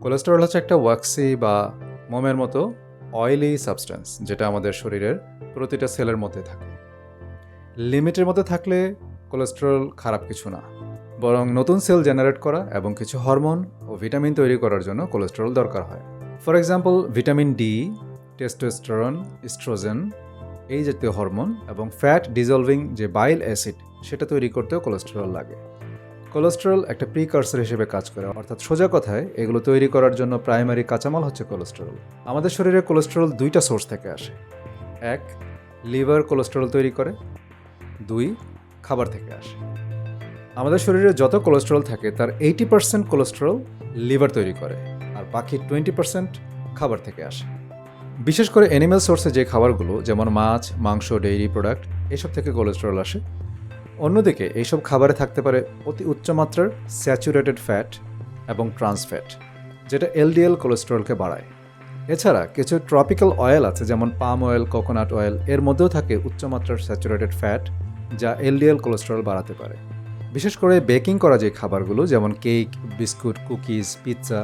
Cholesterol হচ্ছে একটা ওয়াক্সি বা মোমের মতো অয়েলি সাবস্টেন্স, যেটা আমাদের শরীরের প্রতিটা সেলের মধ্যে থাকে। লিমিটের মধ্যে থাকলে কোলেস্টেরল খারাপ কিছু না, বরং নতুন সেল জেনারেট করা এবং কিছু হরমোন ও ভিটামিন তৈরি করার জন্য কোলেস্টেরল দরকার হয়। For example, vitamin D, testosterone, oestrogen এই জাতীয় হরমোন এবং ফ্যাট ডিজলভিং যে বাইল অ্যাসিড সেটা তৈরি করতেও কোলেস্টেরল লাগে। কোলেস্টেরল একটা প্রিকার্সর হিসেবে কাজ করে, অর্থাৎ সোজা কথায় এগুলো তৈরি করার জন্য প্রাইমারি কাঁচামাল হচ্ছে কোলেস্টেরল। আমাদের শরীরে কোলেস্টেরল দুইটা সোর্স থেকে আসে। এক, লিভার কোলেস্টেরল তৈরি করে। দুই, খাবার থেকে আসে। আমাদের শরীরে যত কোলেস্টেরল থাকে তার 80% কোলেস্টেরল লিভার তৈরি করে, আর বাকি 20% খাবার থেকে আসে। বিশেষ করে অ্যানিম্যাল সোর্সে যে খাবারগুলো, যেমন মাছ, মাংস, ডেইরি প্রোডাক্ট, এসব থেকে কোলেস্টেরল আসে। অন্যদিকে এইসব খাবারে থাকতে পারে অতি উচ্চমাত্রার স্যাচুরেটেড ফ্যাট এবং ট্রান্স ফ্যাট, যেটা এলডিএল কোলেস্টেরলকে বাড়ায়। এছাড়া কিছু ট্রপিক্যাল অয়েল আছে, যেমন পাম অয়েল, কোকোনাট অয়েল, এর মধ্যেও থাকে উচ্চমাত্রার স্যাচুরেটেড ফ্যাট, যা এলডিএল কোলেস্টেরল বাড়াতে পারে। বিশেষ করে বেকিং করা যে খাবারগুলো, যেমন কেক, বিস্কুট, কুকিজ, পিৎজা,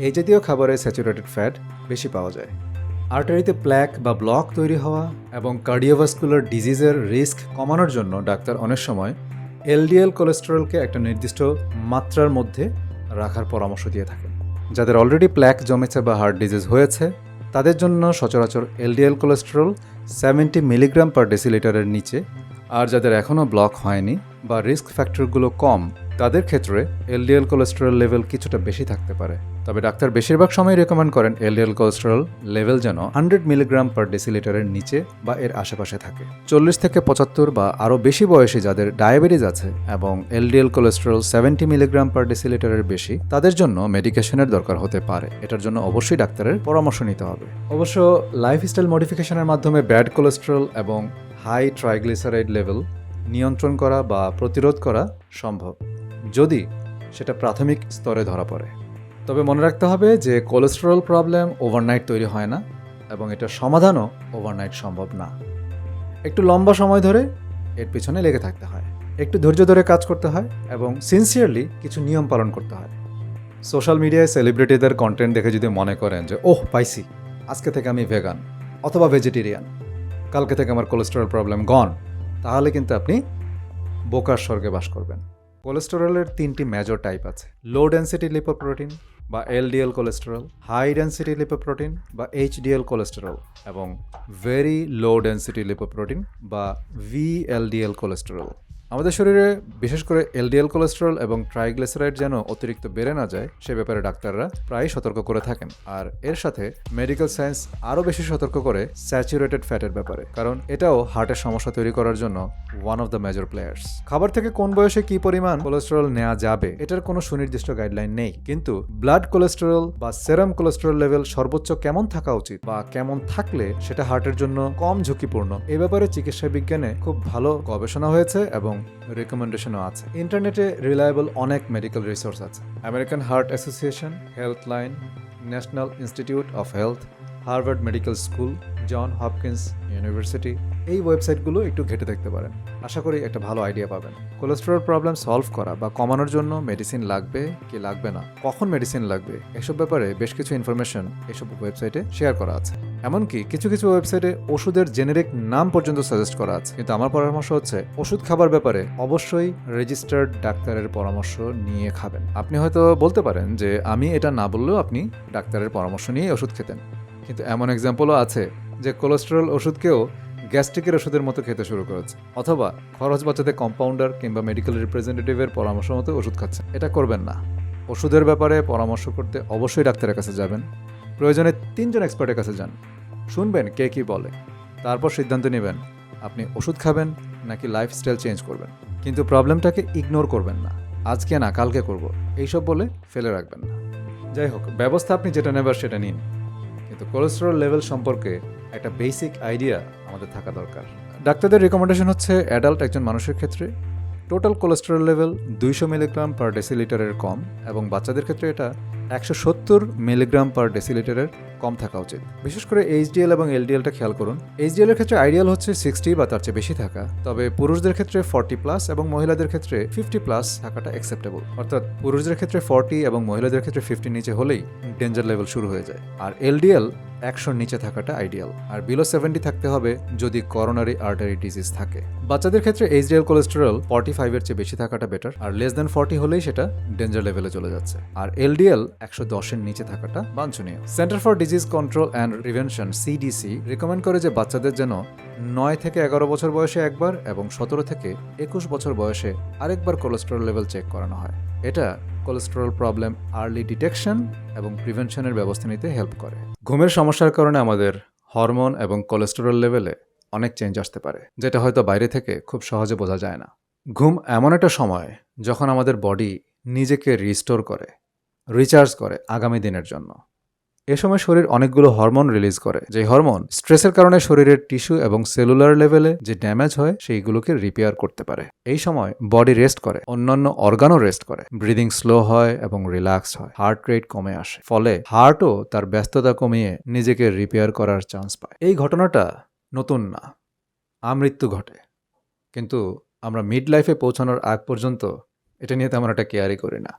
এই জাতীয় খাবারে স্যাচুরেটেড ফ্যাট বেশি পাওয়া যায়। আর্টারিতে প্ল্যাক বা ব্লক তৈরি হওয়া এবং কার্ডিওভাস্কুলার ডিজিজের রিস্ক কমানোর জন্য ডাক্তার অনেক সময় এলডিএল কোলেস্টেরলকে একটা নির্দিষ্ট মাত্রার মধ্যে রাখার পরামর্শ দিয়ে থাকেন। যাদের অলরেডি প্ল্যাক জমেছে বা হার্ট ডিজিজ হয়েছে, তাদের জন্য সচরাচর এলডিএল কোলেস্টেরল 70 মিলিগ্রাম পার ডেসিলিটারের নিচে, আর যাদের এখনও ব্লক হয়নি বা রিস্ক ফ্যাক্টরগুলো কম, তাদের ক্ষেত্রে এলডিএল কোলেস্টেরল লেভেল কিছুটা বেশি থাকতে পারে। তবে ডাক্তার বেশিরভাগ সময় রেকমেন্ড করেন এলডিএল কোলেস্টেরল লেভেল যেন 100 মিলিগ্রাম পার ডেসিলিটারের নিচে বা এর আশেপাশে থাকে। 40 থেকে 75 বা আরও বেশি বয়সী যাদের ডায়াবেটিস আছে এবং এলডিএল কোলেস্টেরল 70 মিলিগ্রাম পার ডেসিলিটারের বেশি, তাদের জন্য মেডিকেশনের দরকার হতে পারে। এটার জন্য অবশ্যই ডাক্তারের পরামর্শ নিতে হবে। অবশ্য লাইফস্টাইল মডিফিকেশনের মাধ্যমে ব্যাড কোলেস্টেরল এবং হাই ট্রাইগ্লিসারাইড লেভেল নিয়ন্ত্রণ করা বা প্রতিরোধ করা সম্ভব, যদি সেটা প্রাথমিক স্তরে ধরা পড়ে। তবে মনে রাখতে হবে যে কোলেস্টেরল প্রবলেম ওভারনাইট তৈরি হয় না এবং এটার সমাধানও ওভারনাইট সম্ভব না। একটু লম্বা সময় ধরে এর পিছনে লেগে থাকতে হয়, একটু ধৈর্য ধরে কাজ করতে হয় এবং সিনসিয়ারলি কিছু নিয়ম পালন করতে হয়। সোশ্যাল মিডিয়ায় সেলিব্রিটিদের কন্টেন্ট দেখে যদি মনে করেন যে ওহ পাইছি, আজকে থেকে আমি ভেগান অথবা ভেজিটেরিয়ান, কালকে থেকে আমার কোলেস্টেরল প্রবলেম গন, তাহলে কিন্তু আপনি বোকার স্বর্গে বাস করবেন। কোলেস্টেরলের 3টি মেজর টাইপ আছে: লো ডেন্সিটি লিপোপ্রোটিন বা LDL cholesterol, high density lipoprotein বা এইচডিএল কোলেস্টেরল এবং ভেরি লো ডেন্সিটি লিপোপ্রোটিন বা ভিএলডিএল কোলেস্টেরল। আমাদের শরীরে বিশেষ করে এলডিএল কোলেস্টেরল এবং ট্রাইগ্লিসারাইড যেন অতিরিক্ত বেড়ে না যায়, সে ব্যাপারে ডাক্তাররা প্রায় সতর্ক করে থাকেন। আর এর সাথে মেডিকেল সায়েন্স আরও বেশি সতর্ক করে স্যাচুরেটেড ফ্যাটের ব্যাপারে, কারণ এটাও হার্টের সমস্যা তৈরি করার জন্য one of the major players. খাবার থেকে কোন বয়সে কি পরিমাণ কোলেস্টেরল নেওয়া যাবে এটার কোনো সুনির্দিষ্ট গাইডলাইন নেই, কিন্তু ব্লাড কোলেস্টেরল বা সেরাম কোলেস্টেরল লেভেল সর্বোচ্চ কেমন থাকা উচিত বা কেমন থাকলে সেটা হার্টের জন্য কম ঝুঁকিপূর্ণ, এ ব্যাপারে চিকিৎসা বিজ্ঞানে খুব ভালো গবেষণা হয়েছে এবং রেকমেন্ডেশনও আছে। ইন্টারনেটে রিলায়েবল অনেক মেডিকেল রিসোর্স আছে। American Heart Association, Health Line, National Institute of Health, Harvard Medical School, John Hopkins University, এই ওয়েবসাইটগুলো একটু ঘেঁটে দেখতে পারেন। আশা করি একটা ভালো আইডিয়া পাবেন। কোলেস্টেরল প্রবলেম সলভ করা বা কমানোর জন্য মেডিসিন লাগবে কি লাগবে না, কখন মেডিসিন লাগবে, এসব ব্যাপারে বেশ কিছু ইনফরমেশন এসব ওয়েবসাইটে শেয়ার করা আছে। এমনকি কিছু কিছু ওয়েবসাইটে ওষুধের জেনেরিক নাম পর্যন্ত সাজেস্ট করা আছে। কিন্তু আমার পরামর্শ হচ্ছে, ওষুধ খাবার ব্যাপারে অবশ্যই রেজিস্টার্ড ডাক্তারের পরামর্শ নিয়ে খাবেন। আপনি হয়তো বলতে পারেন যে আমি এটা না বললেও আপনি ডাক্তারের পরামর্শ নিয়ে ওষুধ খেতেন, কিন্তু এমন এক্সাম্পলও আছে যে কোলেস্টেরল ওষুধকেও গ্যাস্ট্রিকের ওষুধের মতো খেতে শুরু করেছে, অথবা খরচ বাঁচাতে কম্পাউন্ডার কিংবা মেডিকেল রিপ্রেজেন্টেটিভের পরামর্শ মতো ওষুধ খাচ্ছে। এটা করবেন না। ওষুধের ব্যাপারে পরামর্শ করতে অবশ্যই ডাক্তারের কাছে যাবেন। প্রয়োজনে 3 জন এক্সপার্টের কাছে যান, শুনবেন কে কি বলে, তারপর সিদ্ধান্ত নেবেন আপনি ওষুধ খাবেন নাকি লাইফস্টাইল চেঞ্জ করবেন। কিন্তু প্রবলেমটাকে ইগনোর করবেন না, আজকে না কালকে করব এইসব বলে ফেলে রাখবেন না। যাই হোক, ব্যবস্থা আপনি যেটা নেবার সেটা নিন, কিন্তু কোলেস্টেরল লেভেল সম্পর্কে একটা বেসিক আইডিয়া আমাদের থাকা দরকার। ডাক্তারদের রিকমেন্ডেশন হচ্ছে অ্যাডাল্ট একজন মানুষের ক্ষেত্রে total cholesterol level 200 milligram per ডেসিলিটারের কম, এবং বাচ্চাদের ক্ষেত্রে এটা 170 মিলিগ্রাম পার ডেসিলিটারের কম থাকা উচিত। বিশেষ করে এইচডিএল এবং এলডিএলটা খেয়াল করুন। এইচডিএল এর ক্ষেত্রে আইডিয়াল হচ্ছে 60 বা তার চেয়ে বেশি থাকা, তবে পুরুষদের ক্ষেত্রে 40+ এবং মহিলাদের ক্ষেত্রে 50+ থাকাটা অ্যাকসেপ্টেবল। অর্থাৎ পুরুষদের ক্ষেত্রে 40 এবং মহিলাদের ক্ষেত্রে 50 নিচে হলেই ডেঞ্জার লেভেল শুরু হয়ে যায়। আর এলডিএল 100 নিচে থাকাটা আইডিয়াল। আর বিলো 70 থাকতে হবে যদি করোনারি আর্টারি ডিজিজ থাকে। বাচ্চাদের ক্ষেত্রে এইচডিএল কোলেস্টেরল 45 এর চেয়ে বেশি থাকাটা বেটার, আর লেস দেন 40 হলেই সেটা ডেঞ্জার লেভেলে চলে যাচ্ছে। আর এলডিএল 110 এর নিচে থাকাটা বাঞ্ছনীয়। Centre for disease control and prevention CDC recommend করে যে বাচ্চাদের যেন 9 থেকে 11 বছর বয়সে একবার এবং 17 থেকে 21 বছর বয়সে আরেকবার কোলেস্টেরল লেভেল চেক করানো হয়। এটা কোলেস্টেরল প্রবলেম আর্লি ডিটেকশন এবং প্রিভেনশনের ব্যবস্থা নিতে হেল্প করে। ঘুমের সমস্যার কারণে আমাদের হরমোন এবং কোলেস্টেরল লেভেলে অনেক চেঞ্জ আসতে পারে, যেটা হয়তো বাইরে থেকে খুব সহজে বোঝা যায় না। ঘুম এমন একটা সময় যখন আমাদের বডি নিজেকে রিস্টোর করে, রিচার্জ করে আগামী দিনের জন্য। এ সময় শরীর অনেকগুলো হরমোন রিলিজ করে, যে হরমোন স্ট্রেসের কারণে শরীরের টিস্যু এবং সেলুলার লেভেলে যে ড্যামেজ হয় সেইগুলোকে রিপেয়ার করতে পারে। এই সময় বডি রেস্ট করে, অন্যান্য অর্গানও রেস্ট করে, ব্রিদিং স্লো হয় এবং রিল্যাক্স হয়, হার্ট রেট কমে আসে, ফলে হার্টও তার ব্যস্ততা কমিয়ে নিজেকে রিপেয়ার করার চান্স পায়। এই ঘটনাটা নতুন না, আমৃত্যু ঘটে, কিন্তু আমরা মিড লাইফে পৌঁছানোর আগ পর্যন্ত এটা নিয়ে তেমন একটা কেয়ারই করি না।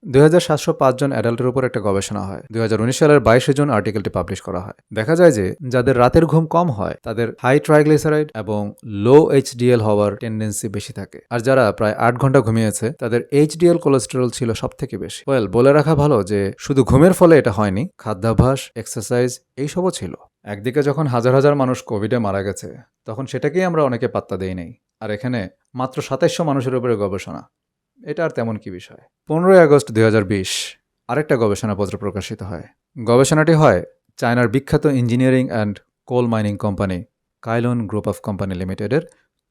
2705 জন অ্যাডাল্টের উপর একটা গবেষণা হয়। 2019 সালের 22 জুন আর্টিকেলটি পাবলিশ করা হয়। দেখা যায় যে যাদের রাতের ঘুম কম হয় তাদের হাই ট্রাইগ্লিসারাইড এবং লো এইচডিএল হওয়ার টেন্ডেন্সি বেশি থাকে, আর যারা প্রায় 8 ঘন্টা ঘুমিয়েছে তাদের এইচডিএল কোলেস্টেরল ছিল সব থেকে বেশি। বলে রাখা ভালো যে শুধু ঘুমের ফলে এটা হয়নি, খাদ্যাভ্যাস, এক্সারসাইজ এইসবও ছিল। একদিকে যখন হাজার হাজার মানুষ কোভিডে মারা গেছে তখন সেটাকেই আমরা অনেকে পাত্তা দেই নাই, আর এখানে মাত্র 2700 মানুষের উপরে গবেষণা, এটা আর তেমন কি বিষয়। 15 আগস্ট 2020 আরেকটা গবেষণাপত্র প্রকাশিত হয়। গবেষণাটি হয় চায়নার বিখ্যাত engineering and coal mining company Kailuan group of company লিমিটেডের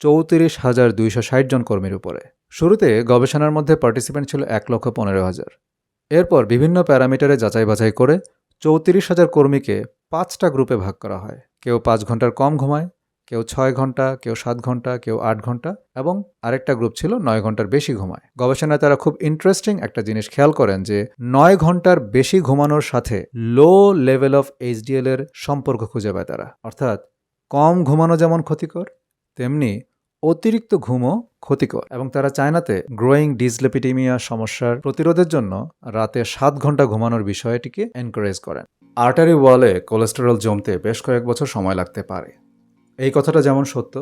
34,260 জন কর্মীর উপরে। শুরুতে গবেষণার মধ্যে পার্টিসিপেন্ট ছিল 1,15,000। এরপর বিভিন্ন প্যারামিটারে যাচাই বাছাই করে 34,000 কর্মীকে 5টা গ্রুপে ভাগ করা হয়। কেউ 5 ঘন্টার কম ঘুমায়, কেউ 6 ঘন্টা, কেউ 7 ঘন্টা, কেউ 8 ঘন্টা, এবং আরেকটা গ্রুপ ছিল 9 ঘন্টার বেশি ঘুমায়। গবেষণায় তারা খুব ইন্টারেস্টিং একটা জিনিস খেয়াল করেন যে 9 ঘন্টার বেশি ঘুমানোর সাথে লো লেভেল অফ এইচডিএল এর সম্পর্ক খুঁজে পায় তারা। অর্থাৎ কম ঘুমানো যেমন ক্ষতিকর, তেমনি অতিরিক্ত ঘুমও ক্ষতিকর, এবং তারা চায়নাতে গ্রোয়িং ডিসলিপিডিমিয়া সমস্যার প্রতিরোধের জন্য রাতে 7 ঘন্টা ঘুমানোর বিষয়টিকে এনকারেজ করেন। আর্টারি ওয়ালে কোলেস্টেরল জমতে বেশ কয়েক বছর সময় লাগতে পারে। এই কথাটা যেমন সত্য,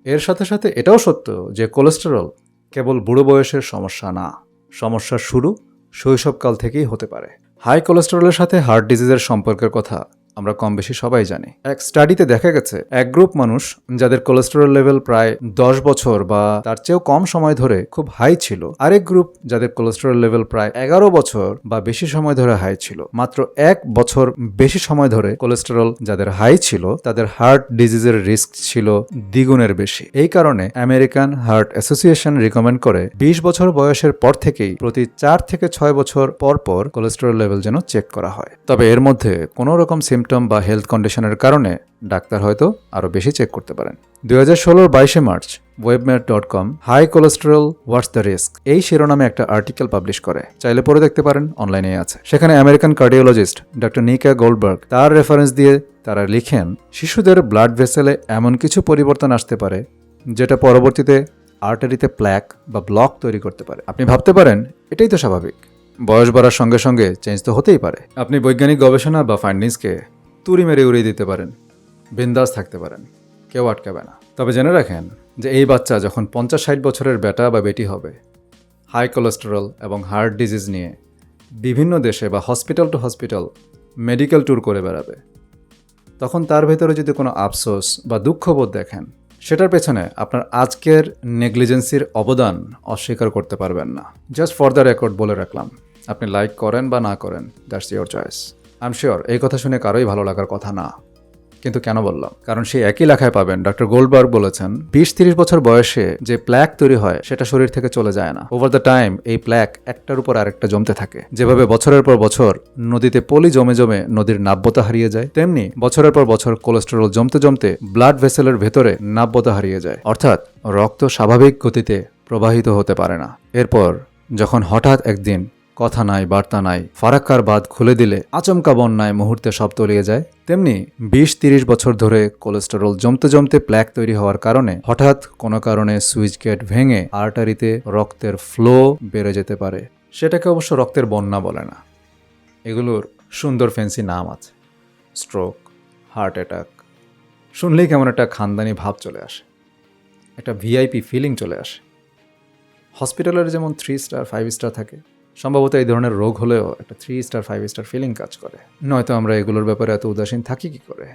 এর সাথে সাথে এটাও সত্য যে কোলেস্টেরল কেবল বুড়ো বয়সের সমস্যা না, সমস্যার শুরু শৈশবকাল থেকেই হতে পারে। হাই কোলেস্টেরলের সাথে হার্ট ডিজিজের সম্পর্কের কথা আমরা কম বেশি সবাই জানি। এক স্টাডিতে দেখা গেছে এক গ্রুপ মানুষ যাদের কোলেস্টেরল লেভেল প্রায় 10 বছর বা তার চেয়েও কম সময় ধরে খুব হাই ছিল, আরেক গ্রুপ যাদের কোলেস্টেরল লেভেল প্রায় 11 বছর বা বেশি সময় ধরে হাই ছিল। মাত্র 1 বছর বেশি সময় ধরে কোলেস্টেরল যাদের হাই ছিল তাদের হার্ট ডিজিজের রিস্ক ছিল দ্বিগুণের বেশি। এই কারণে আমেরিকান হার্ট অ্যাসোসিয়েশন রিকমেন্ড করে 20 বছর বয়সের পর থেকেই প্রতি 4 থেকে 6 বছর পর পর কোলেস্টেরল লেভেল যেন চেক করা হয়। তবে এর মধ্যে কোনো রকম সিমটম বা হেলথ কন্ডিশনের কারণে ডাক্তার হয়তো আরও বেশি চেক করতে পারেন। 2016 22 March webmed.com high cholesterol what's the risk এই শিরোনামে একটা আর্টিকেল পাবলিশ করে, চাইলে পড়ে দেখতে পারেন, অনলাইনে আছে। সেখানে আমেরিকান কার্ডিওলজিস্ট ডক্টর নিকা গোল্ডবার্গ তার রেফারেন্স দিয়ে তারা লিখেন, শিশুদের ব্লাড ভেসেলে এমন কিছু পরিবর্তন আসতে পারে যেটা পরবর্তীতে আর্টারিতে প্ল্যাক বা ব্লক তৈরি করতে পারে। আপনি ভাবতে পারেন এটাই তো স্বাভাবিক, বয়স বাড়ার সঙ্গে সঙ্গে চেঞ্জ তো হতেই পারে। আপনি বৈজ্ঞানিক গবেষণা বা ফাইন্ডিংসকে তুড়ি মেরে উড়িয়ে দিতে পারেন, বিন্দাস থাকতে পারেন, কেউ আটকাবে না। তবে জেনে রাখেন যে এই বাচ্চা যখন 50-60 বছরের বেটা বা বেটি হবে, হাই কোলেস্টেরল এবং হার্ট ডিজিজ নিয়ে বিভিন্ন দেশে বা hospital two hospital medical tour করে বেড়াবে, তখন তার ভেতরে যদি কোনো আফসোস বা দুঃখবোধ দেখেন, সেটার পেছনে আপনার আজকের নেগলিজেন্সির অবদান অস্বীকার করতে পারবেন না। জাস্ট ফর দ্য রেকর্ড বলে রাখলাম, আপনি লাইক করেন বা না করেন, that's your choice. I am sure এই কথা শুনে কারোই ভালো লাগার কথা না, কিন্তু কেন বললাম? কারণ সেই একই লেখায় পাবেন ডক্টর গোল্ডবার্গ বলেছেন 20-30 বছর বয়সে যে প্ল্যাক তৈরি হয় সেটা শরীর থেকে চলে যায় না। ওভার দ্য টাইম এই প্ল্যাক একটার উপর আরেকটা জমতে থাকে। যেভাবে বছরের পর বছর নদীতে পলি জমে জমে নদীর নাব্যতা হারিয়ে যায়, তেমনি বছরের পর বছর কোলেস্টেরল জমতে জমতে ব্লাড ভেসেলের ভেতরে নাব্যতা হারিয়ে যায়, অর্থাৎ রক্ত স্বাভাবিক গতিতে প্রবাহিত হতে পারে না। এরপর যখন হঠাৎ একদিন কথা নাই, বার্তা নাই, ফারাক্কার বাঁধ খুলে দিলে আচমকা বন্যায় মুহূর্তে সব তলিয়ে যায়, তেমনি 20-30 বছর ধরে কোলেস্টেরল জমতে জমতে প্ল্যাক তৈরি হওয়ার কারণে হঠাৎ কোনো কারণে সুইচ গেট ভেঙে আর্টারিতে রক্তের ফ্লো বেড়ে যেতে পারে। সেটাকে অবশ্য রক্তের বন্যা বলে না, এগুলোর সুন্দর ফ্যান্সি নাম আছে, স্ট্রোক, হার্ট অ্যাটাক। শুনলেই কেমন একটা খানদানি ভাব চলে আসে, একটা ভিআইপি ফিলিং চলে আসে। হসপিটালের যেমন 3 স্টার 5 স্টার থাকে, সম্ভবত এই ধরনের রোগ হলেও একটা 3 স্টার 5 স্টার ফিলিং কাজ করে। নয়তো আমরা এগুলোর ব্যাপারে এত উদাসীন থাকি কি করে?